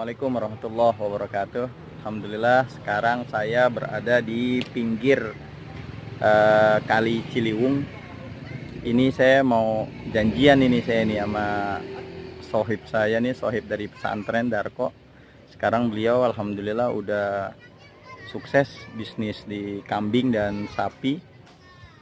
Assalamualaikum warahmatullahi wabarakatuh. Alhamdulillah sekarang saya berada di pinggir Kali Ciliwung. Ini saya mau janjian ini saya nih sama sohib saya nih, sohib dari pesantren Darko. Sekarang beliau alhamdulillah udah sukses bisnis di kambing dan sapi.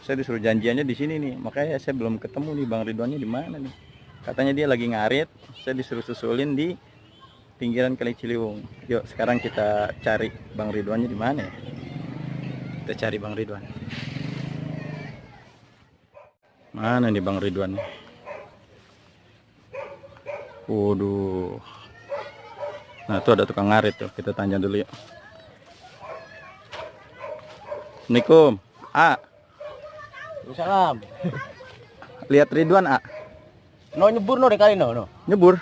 Saya disuruh janjiannya di sini nih, makanya saya belum ketemu nih Bang Ridwannya di mana nih. Katanya dia lagi ngarit, saya disuruh susulin di pinggiran Kali Ciliwung. Yuk sekarang kita cari Bang Ridwannya di mana ya? Kita cari Bang Ridwan. Mana nih Bang Ridwan? Waduh. Nah tuh ada tukang ngarit tuh. Kita tanya dulu yuk. Assalamualaikum. Salam. Lihat Ridwan No nyebur no kali no. Nyebur.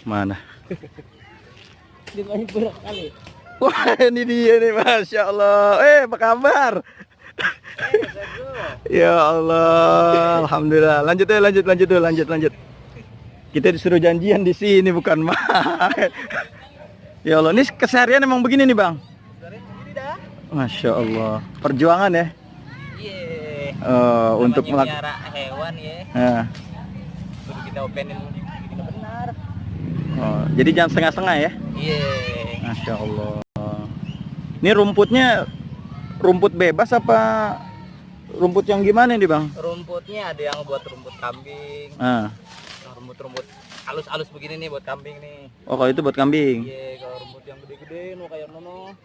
Mana? Dia nyebur kali. Wah ini dia nih, Masya Allah. Apa kabar? Ya Allah, alhamdulillah. Lanjut. Kita disuruh janjian di sini bukan main. Ya Allah, ini keseharian emang begini nih Bang. Masya Allah, perjuangan ya. Untuk melihara hewan ya. Suruh kita openin benar. Jadi jangan setengah-setengah ya. Masya Allah. Ini rumputnya rumput bebas apa rumput yang gimana nih Bang? Rumputnya ada yang buat rumput kambing. Rumput halus-halus begini nih buat kambing nih. Oh kalau itu buat kambing. Iya, kalau rumput yang gede-gede no kayak nono.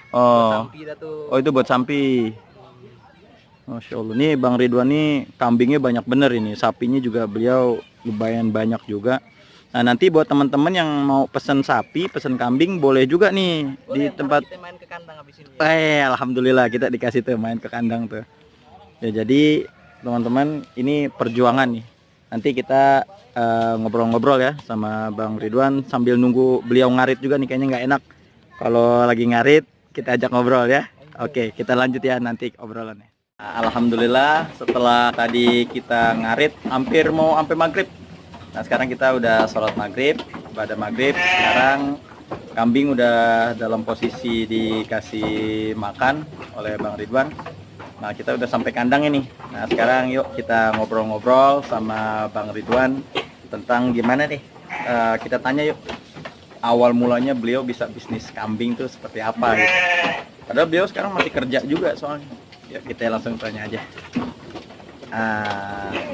Oh. Sampi dah tuh. Oh itu buat sampi. Masya Allah. Nih Bang Ridwan nih kambingnya banyak bener ini. Sapinya juga beliau lumayan banyak juga. Nah nanti buat teman-teman yang mau pesen sapi, pesen kambing boleh juga nih. Boleh, di tempat kita main ke kandang habis ini. Alhamdulillah kita dikasih tuh main ke kandang tuh. Ya jadi teman-teman ini perjuangan nih. Nanti kita ngobrol-ngobrol ya sama Bang Ridwan sambil nunggu beliau ngarit juga nih, kayaknya nggak enak kalau lagi ngarit kita ajak ngobrol ya. Oke kita lanjut ya nanti obrolannya. Alhamdulillah setelah tadi kita ngarit hampir mau sampai maghrib. Nah sekarang kita udah sholat maghrib, pada maghrib. Sekarang kambing udah dalam posisi dikasih makan oleh Bang Ridwan. Nah kita udah sampai kandang ini. Nah sekarang yuk kita ngobrol-ngobrol sama Bang Ridwan tentang gimana nih. Kita tanya yuk awal mulanya beliau bisa bisnis kambing tuh seperti apa gitu. Padahal beliau sekarang masih kerja juga soalnya. Yuk kita langsung tanya aja.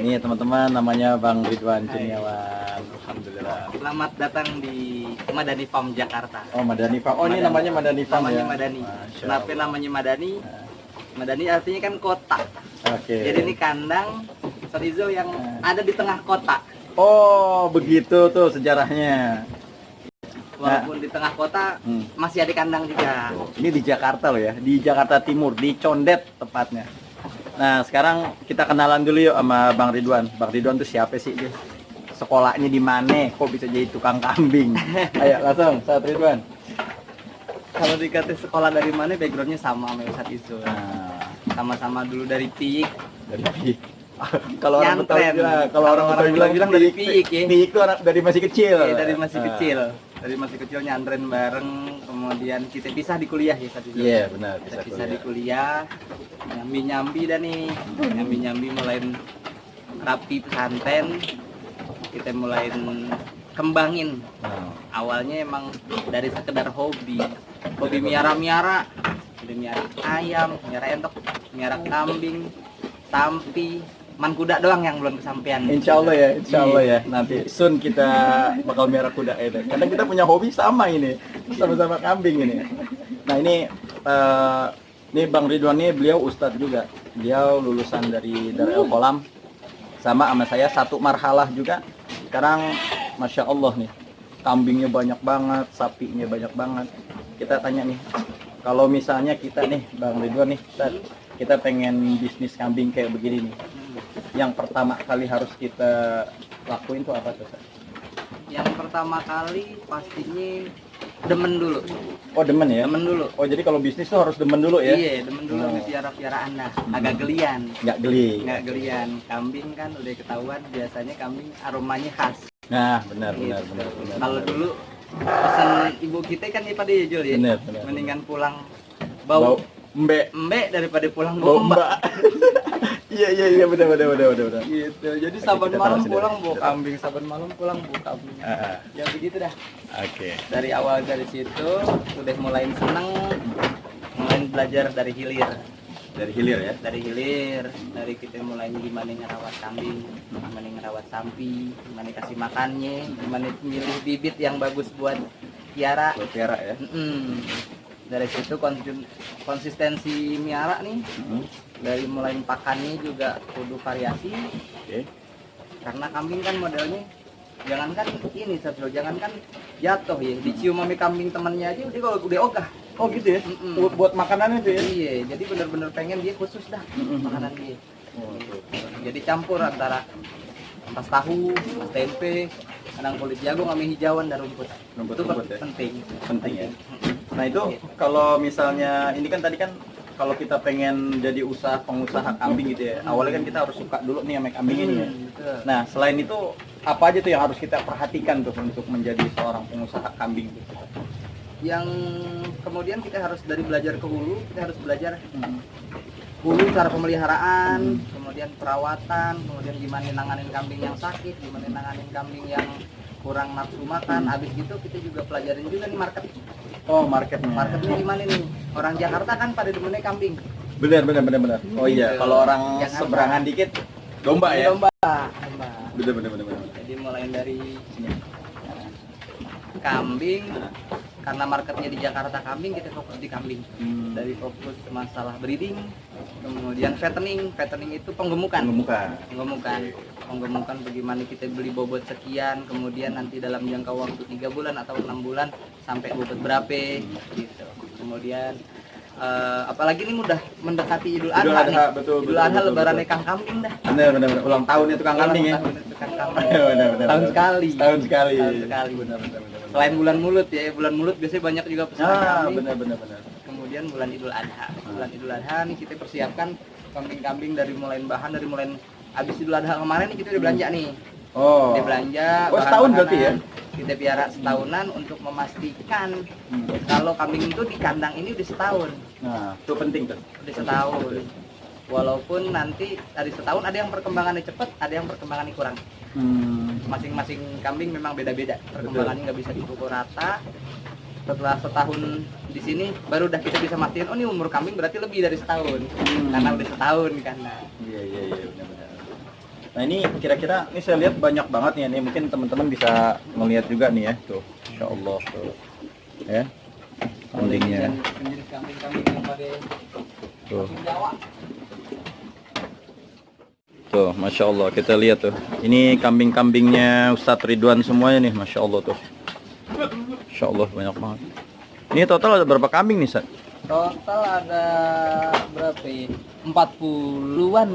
Ini teman-teman namanya Bang Ridwan Cuniawan. Alhamdulillah. Selamat datang di Madani Farm Jakarta. Oh Madani Farm. Oh Madani. Ini namanya Madani Farm ya. Madani. Kenapa namanya Madani? Madani artinya kan kota. Oke. Jadi ini kandang Sarizo yang ada di tengah kota. Oh begitu tuh sejarahnya. Walaupun di tengah kota masih ada kandang juga. Ini di Jakarta loh ya, di Jakarta Timur, di Condet tepatnya. Nah sekarang kita kenalan dulu yuk sama Bang Ridwan. Bang Ridwan tuh siapa sih dia? Sekolahnya di mana? Kok bisa jadi tukang kambing? Ayo langsung, Ustaz Ridwan. Kalau dikata sekolah dari mana, backgroundnya sama Ustaz Izo. Sama-sama dulu dari PIK. Dari PIK. Kalau orang Betawi bilang, kalau orang Betawi bilang dari PIK ya. PIK itu anak dari masih kecil. Iya, dari masih kecil. Dari masih kecil nyantren bareng, kemudian kita pisah di kuliah ya Ustaz Izo. Iya, benar, pisah di kuliah. Nyambi-nyambi dah nih. Nyambi-nyambi mulai rapi pesantren. Kita mulai kembangin. Awalnya emang dari sekedar hobi miara-miara, miara ayam, miara entok, miara kambing, sapi, man kuda doang yang belum kesampaian. Insya Allah ya, nanti soon kita bakal miara kuda ya. Karena kita punya hobi sama ini, sama-sama kambing ini. Nah ini Bang Ridwan ini beliau ustadz juga, beliau lulusan dari Darul Kolam, sama saya satu marhalah juga. Sekarang Masya Allah nih, kambingnya banyak banget, sapinya banyak banget. Kita tanya nih, kalau misalnya kita nih Bang Ridwan nih, kita pengen bisnis kambing kayak begini nih, yang pertama kali harus kita lakuin tuh apa tuh? Yang pertama kali pastinya demen dulu. Oh demen ya? Demen dulu. Oh jadi kalau bisnis tuh harus demen dulu ya? Iya demen dulu piara-piaraan dah. Agak gelian. Nggak gelian. Kambing kan udah ketahuan biasanya kambing aromanya khas. Nah benar. Kalau dulu pesan ibu kita kan pada ya Jul ya. Bener, bener. Mendingan pulang bau mbek daripada pulang bau mbak. Iya benar. Gitu. Jadi Oke, saban kita malam taruh pulang sini. bau kambing, saban malam pulang bau kambing. Ya begitu dah. Oke. Dari awal dari situ udah mulai seneng, mulai belajar dari hilir. Dari hilir ya. Dari hilir, dari kita mulai gimana ngerawat kambing, gimana ngerawat sapi, gimana kasih makannya, gimana milih bibit yang bagus buat piara. Buat piara ya. Dari situ konsistensi miara nih, dari mulai pakannya juga kudu variasi. Oke. Karena kambing kan modelnya jangankan ini Satrio, jangankan jatuh ya, dicium sama kambing temannya aja udah ogah. Oh gitu ya. Buat makanan itu ya. Iya, jadi bener-bener pengen dia khusus dah makanan dia. Oh, Jadi campur antara ampas tahu, ampas tempe, kadang kulit jagung sama hijauan dan rumput. Itu Rumput ya. penting Ya. Nah itu kalau misalnya ini kan tadi kan kalau kita pengen jadi pengusaha kambing gitu ya, awalnya kan kita harus suka dulu nih sama kambing ini ya. Betul. Nah selain itu apa aja tuh yang harus kita perhatikan tuh untuk menjadi seorang pengusaha kambing gitu? Yang kemudian kita harus dari belajar ke hulu, kita harus belajar hulu cara pemeliharaan, kemudian perawatan, kemudian gimana nanganin kambing yang sakit, gimana nanganin kambing yang kurang nafsu makan. Habis gitu kita juga pelajarin juga nih market. Oh marketnya. Marketnya gimana nih? Orang Jakarta kan pada demennya kambing. Benar. Oh iya, Gitu. kalau orang Jakarta. seberangan dikit domba ya. Domba. Benar. Jadi mulai dari kambing, karena marketnya di Jakarta kambing, kita fokus di kambing. Dari fokus masalah breeding, kemudian fattening itu penggemukan bagaimana kita beli bobot sekian, kemudian nanti dalam jangka waktu 3 bulan atau 6 bulan sampai bobot berapa gitu. Kemudian apalagi ini udah mendekati Idul Adha nih. Idul Adha lebaran Kang Kambing dah. Benar. Ulang tahunnya tukang kambing ya. Benar. Tahun sekali. Benar. Selain bulan mulut ya, bulan mulut biasanya banyak juga pesanan kambing. Benar. Kemudian bulan Idul Adha. Bulan Idul Adha nih kita persiapkan kambing-kambing dari mulai bahan, dari mulai habis Idul Adha kemarin nih kita udah belanja nih. Oh. Kita belanja. Setahun berarti ya? Kita piara setahunan untuk memastikan kalau kambing itu di kandang ini udah setahun. Nah, itu penting tuh. Udah setahun. Walaupun nanti dari setahun ada yang perkembangannya cepat, ada yang perkembangannya kurang. Masing-masing kambing memang beda-beda. Perkembangannya nggak bisa dipukul rata. Setelah setahun di sini baru udah kita bisa mastiin, oh ini umur kambing berarti lebih dari setahun. Karena udah setahun kan. Iya, benar. Nah ini kira-kira ini saya lihat banyak banget nih, ini mungkin teman-teman bisa melihat juga nih ya, tuh, Insya Allah tuh, ya, kambingnya, Jenis kambing-kambing yang pada tuh, Jawa. tuh, Masya Allah kita lihat tuh, ini kambing-kambingnya Ustadz Ridwan semuanya nih, Masya Allah tuh, Masya Allah banyak banget. Ini total ada berapa kambing nih, Ustadz? Total ada berapa ya? 40-an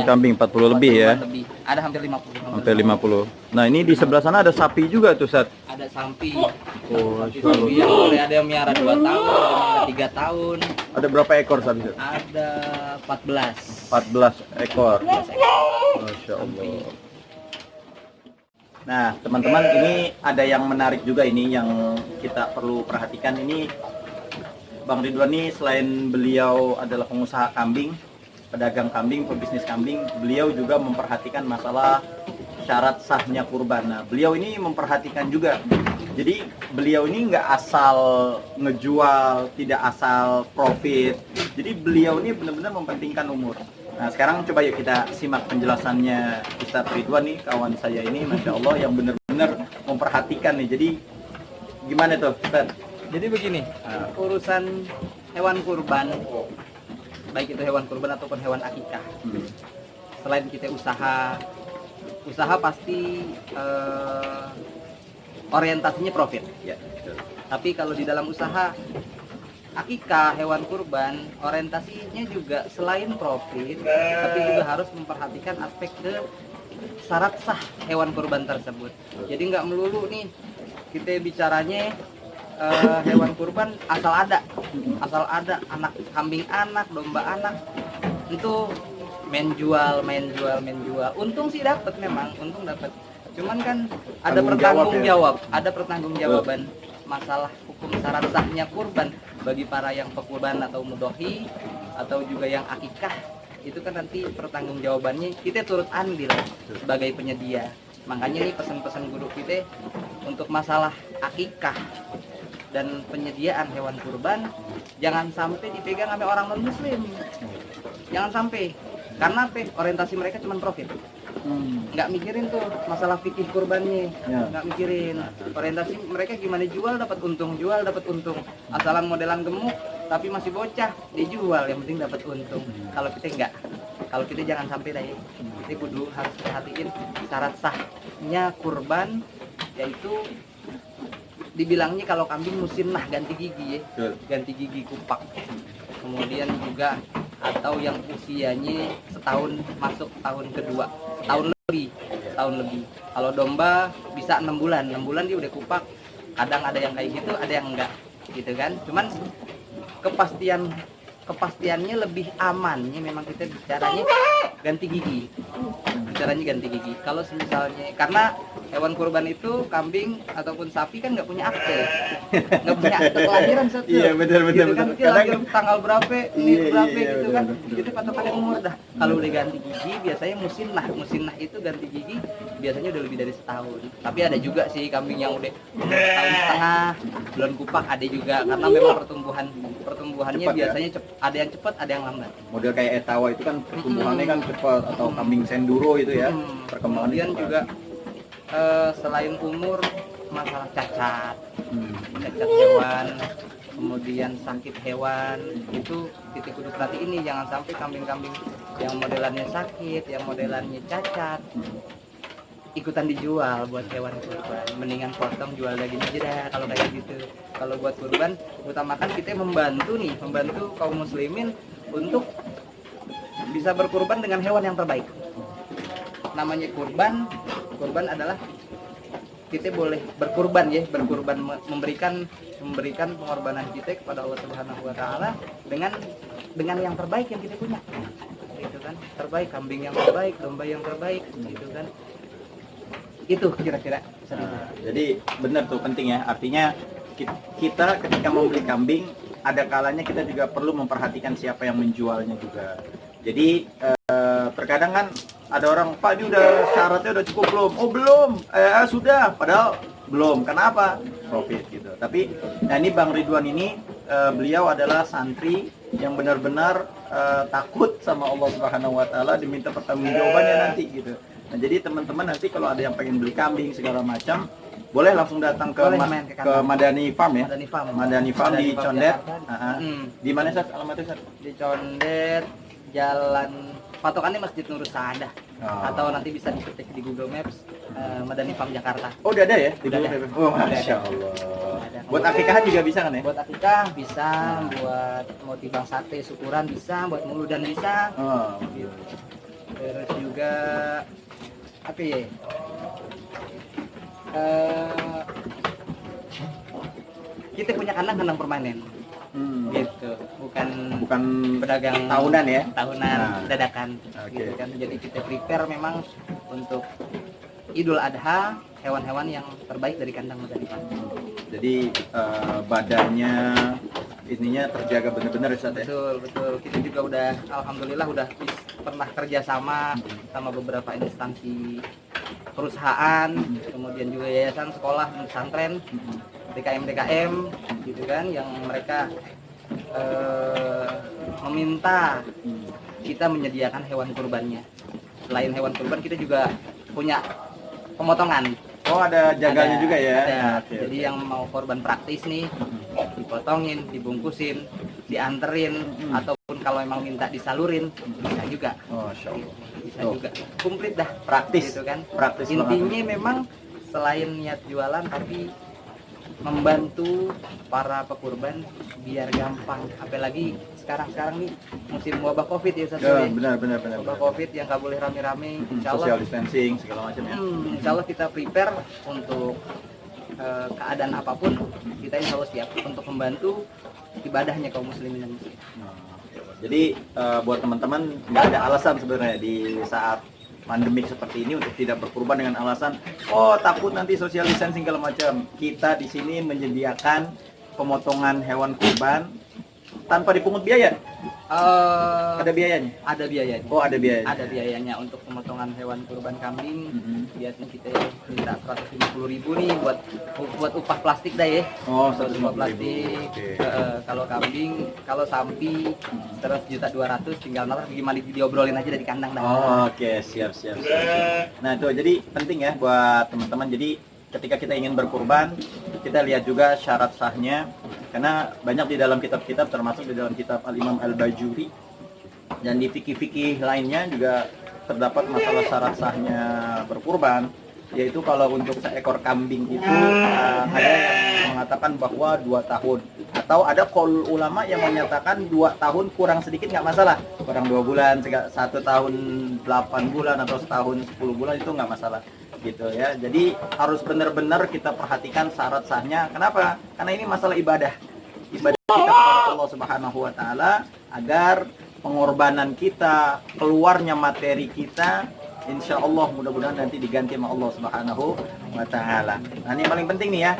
kambing, 40 lebih ya. Lebih. Ada hampir 50. Hampir 50. Nah, ini di sebelah sana ada sapi juga tuh, Sat. Ada sapi. Oh, Sapi yang mulai ada yang miara 2 tahun, ada yang miara 3 tahun. Ada berapa ekor sapi, Sat? Ada 14. 14 ekor. Masya Allah. Nah, teman-teman, ini ada yang menarik juga ini yang kita perlu perhatikan. Ini Bang Ridwan ini selain beliau adalah pengusaha kambing, pedagang kambing, pebisnis kambing, beliau juga memperhatikan masalah syarat sahnya kurban. Nah, beliau ini memperhatikan juga. Jadi beliau ini nggak asal ngejual, tidak asal profit. Jadi beliau ini benar-benar mempentingkan umur. Nah, sekarang coba yuk kita simak penjelasannya Ustadz Ridwan nih, kawan saya ini, Masya Allah, yang benar-benar memperhatikan nih. Jadi gimana tuh, Ustadz? Jadi begini, urusan hewan kurban, baik itu hewan kurban ataupun hewan akikah, selain kita usaha pasti orientasinya profit. Ya, betul. Tapi kalau di dalam usaha akikah, hewan kurban, orientasinya juga selain profit, tapi juga harus memperhatikan aspek ke syarat sah hewan kurban tersebut. Jadi nggak melulu nih kita bicaranya hewan kurban asal ada anak kambing anak, domba anak, itu main jual. Untung sih dapat, memang untung dapat. Cuman kan ada Tanggung jawab pertanggung ya? jawab, ada pertanggungjawaban masalah hukum syarat sahnya kurban bagi para yang pekurban atau mudhohi atau juga yang akikah. Itu kan nanti pertanggungjawabannya kita turut andil sebagai penyedia. Makanya nih pesan-pesan guru kita untuk masalah akikah dan penyediaan hewan kurban jangan sampai dipegang sama orang non muslim, jangan sampai, karena apa, orientasi mereka cuma profit, nggak mikirin tuh masalah fikih kurbannya, Ya. nggak mikirin. Orientasi mereka gimana jual dapat untung, jual dapat untung, asalan modelan gemuk tapi masih bocah dijual, yang penting dapat untung. Kalau kita enggak, kalau kita jangan sampai dah ya, kita kudu harus perhatiin syarat sahnya kurban, yaitu dibilangnya kalau kambing musinnah ganti gigi ya, Betul. ganti gigi kupak. Kemudian juga atau yang usianya setahun masuk tahun kedua, tahun lebih. Kalau domba bisa 6 bulan, 6 bulan dia udah kupak. Kadang ada yang kayak gitu, ada yang enggak, gitu kan. Cuman kepastiannya lebih amannya memang kita bicaranya ganti gigi. Bicaranya ganti gigi. Kalau misalnya, karena hewan kurban itu kambing ataupun sapi kan nggak punya akte, nggak punya akte kelahiran satu. Iya, benar, Gitu kan, dia lahir Kadang- tanggal berapa, ini Iya, berapa iya, gitu benar, kan. benar. Itu patokannya umur dah. Kalau udah ganti gigi biasanya musinnah. Musinnah itu ganti gigi biasanya udah lebih dari setahun. Tapi ada juga sih kambing yang udah umur setahun setengah, belum kupak, ada juga, karena memang pertumbuhannya Cepat, ya? biasanya ada yang cepat, ada yang lambat. Model kayak etawa itu kan pertumbuhannya kan cepat, atau kambing senduro itu ya, perkembangannya Kemudian cepat. juga selain umur, masalah cacat Hmm. hewan, kemudian sakit hewan, itu titik kudu perhati ini, jangan sampai kambing-kambing yang modelannya sakit, yang modelannya cacat ikutan dijual buat hewan kurban. Mendingan potong, jual daging aja dah kalau kayak gitu. Kalau buat kurban, utamakan kita membantu kaum muslimin untuk bisa berkurban dengan hewan yang terbaik. Namanya kurban adalah kita boleh berkurban ya, memberikan pengorbanan kita kepada Allah Subhanahu wa taala dengan yang terbaik yang kita punya. Gitu kan? Terbaik, kambing yang terbaik, domba yang terbaik, gitu kan. Itu kira-kira. Nah, jadi benar tuh, penting ya. Artinya kita ketika membeli kambing, ada kalanya kita juga perlu memperhatikan siapa yang menjualnya juga. Jadi terkadang kan ada orang, Pak ini udah syaratnya udah cukup belum? Oh belum, sudah, padahal belum. Kenapa? Profit gitu. Tapi nah ini Bang Ridwan ini beliau adalah santri yang benar-benar takut sama Allah Subhanahu Wa Taala, diminta pertanggungjawabannya nanti gitu. Nah jadi teman-teman nanti kalau ada yang pengen beli kambing segala macam, boleh langsung datang ke, Boleh main ke ke Madani Farm ya. Madani Farm Di Farm Condet. Jakarta. Di mana Sat? Alamatnya Sat? Di Condet, jalan patokannya Masjid Nurul Saadah. Oh. Atau nanti bisa diketik di Google Maps, Madani Farm Jakarta. Oh udah ada ya? Di Udah Google ada. Maps? Oh Udah masya ada. Allah. Ada. Buat akikahan juga bisa kan ya? Buat akikah bisa, buat mau timbang sate syukuran bisa, buat muludan bisa. Oh. Gitu. Terus juga apa ya? Kita punya kandang permanen. Gitu, bukan pedagang tahunan ya? tahunan Nah. dadakan. Oke. Gitu kan. Jadi kita prepare memang untuk Idul Adha hewan-hewan yang terbaik dari kandang Madani Farm. Jadi badannya ininya terjaga benar-benar ya Sat ya? Betul. Kita juga udah alhamdulillah udah pernah kerja sama beberapa instansi perusahaan, kemudian juga yayasan, sekolah, dan pesantren, DKM gitu kan, yang mereka meminta kita menyediakan hewan kurbannya. Selain hewan kurban kita juga punya pemotongan. Oh ada jaganya juga ya? Ada. Oke, Jadi oke. yang mau korban praktis nih, dipotongin, dibungkusin, dianterin, ataupun kalau emang minta disalurin, bisa juga. Oh, Masya Allah. Bisa Oh. juga. Komplit dah. Praktis. Gitu kan. Praktis Intinya banget. memang selain niat jualan, tapi membantu para pekurban biar gampang. Apalagi sekarang nih musim wabah Covid ya, Ya, benar. wabah Covid yang nggak boleh rame-rame. Insya Social Allah, distancing segala macam ya. insya Allah kita prepare untuk keadaan apapun. Kita insya Allah siap untuk membantu ibadahnya kaum muslimin dan muslim. Nah, jadi buat teman-teman nggak ada alasan sebenarnya di saat pandemik seperti ini untuk tidak berkurban dengan alasan oh takut nanti social distancing segala macam. Kita di sini menyediakan pemotongan hewan kurban tanpa dipungut biaya. Ada biayanya? Ada biayanya. Oh, ada biayanya. Ada biayanya untuk pemotongan hewan kurban kambing. Biasanya kita minta 150.000 nih buat upah plastik dah ya. Oh, Buat upah plastik. Oke. Kalau kambing, kalau sapi 100.200.000 tinggal nanti gimana diobrolin aja dari kandang dah. Oh, oke, siap. Nah, itu jadi penting ya buat teman-teman. Jadi ketika kita ingin berkurban, kita lihat juga syarat sahnya. Karena banyak di dalam kitab-kitab, termasuk di dalam kitab Al-Imam Al-Bajuri dan di fikih-fikih lainnya juga terdapat masalah syarat sahnya berkurban, yaitu kalau untuk seekor kambing itu ada yang mengatakan bahwa 2 tahun, atau ada qaul ulama yang menyatakan 2 tahun kurang sedikit nggak masalah, kurang 2 bulan, 1 tahun 8 bulan atau setahun 10 bulan itu nggak masalah gitu ya. Jadi harus benar-benar kita perhatikan syarat sahnya. Kenapa? Karena ini masalah ibadah kita kepada Allah Subhanahu wa taala, agar pengorbanan kita, keluarnya materi kita, insya Allah mudah-mudahan nanti diganti sama Allah Subhanahu wa taala. Nah, ini yang paling penting nih ya.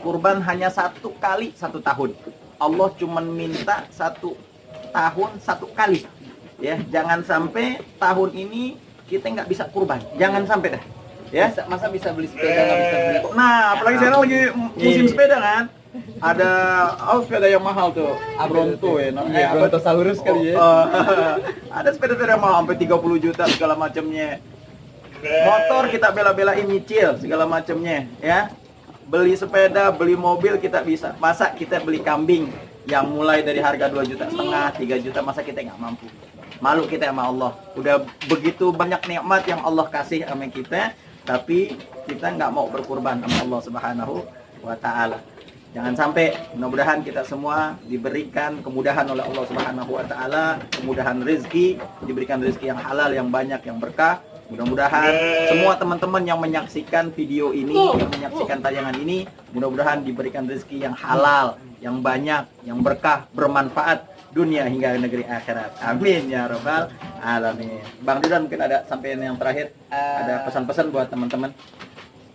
Kurban hanya 1 kali 1 tahun. Allah cuma minta 1 tahun 1 kali. Ya, jangan sampai tahun ini kita nggak bisa kurban. Jangan sampai dah. Ya, Masa bisa beli sepeda nggak bisa beli? nah apalagi sekarang lagi musim sepeda kan, ada sepeda yang mahal tuh, Bronto ya, Iya, Brontosaurus kali ya. ada sepeda-sepeda mahal sampai 30 juta segala macamnya. Motor kita bela-belain nyicil segala macamnya ya. Beli sepeda, beli mobil kita bisa. Masa kita beli kambing yang mulai dari harga 2,5 juta, 3 juta, masa kita nggak mampu? Malu kita sama Allah. Udah begitu banyak nikmat yang Allah kasih sama kita, tapi kita nggak mau berkurban sama Allah Subhanahu wa taala. Jangan sampai, mudah-mudahan kita semua diberikan kemudahan oleh Allah Subhanahu wa taala, kemudahan rezeki, diberikan rezeki yang halal, yang banyak, yang berkah. Mudah-mudahan semua teman-teman yang menyaksikan video ini, yang menyaksikan tayangan ini, mudah-mudahan diberikan rezeki yang halal, yang banyak, yang berkah, bermanfaat dunia hingga negeri akhirat. Amin ya rabbal alamin. Bang Ridwan, mungkin ada sampai yang terakhir, ada pesan-pesan buat teman-teman?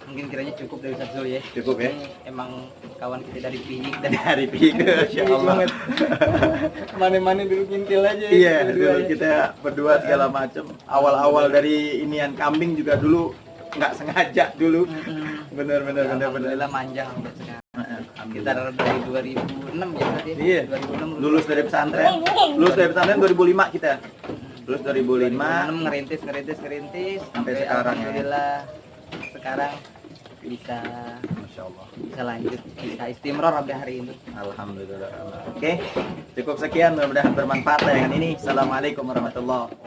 Mungkin kiranya cukup dari Ustaz Zul ya. Cukup ya. Ini emang kawan kita dari Pihik dan Dari Piga, Insya Allah. mana-mana dulu kintil aja. Iya, dulu kita berdua segala macam. Awal-awal dari inian kambing juga dulu nggak sengaja dulu. Bener. Alhamdulillah manjang sampai sekarang. Kita dari 2006 ya berarti. Iya. 2006 Lulus dari pesantren. Lulus dari pesantren 2005 kita. Lulus 2005 ngerintis sampai sekarang ya. Alhamdulillah sekarang bisa Masya Allah. bisa lanjut, bisa istimror sampai hari ini. Alhamdulillah. Oke, cukup sekian, mudah-mudahan bermanfaat tayangan ini. Assalamualaikum warahmatullahi wabarakatuh.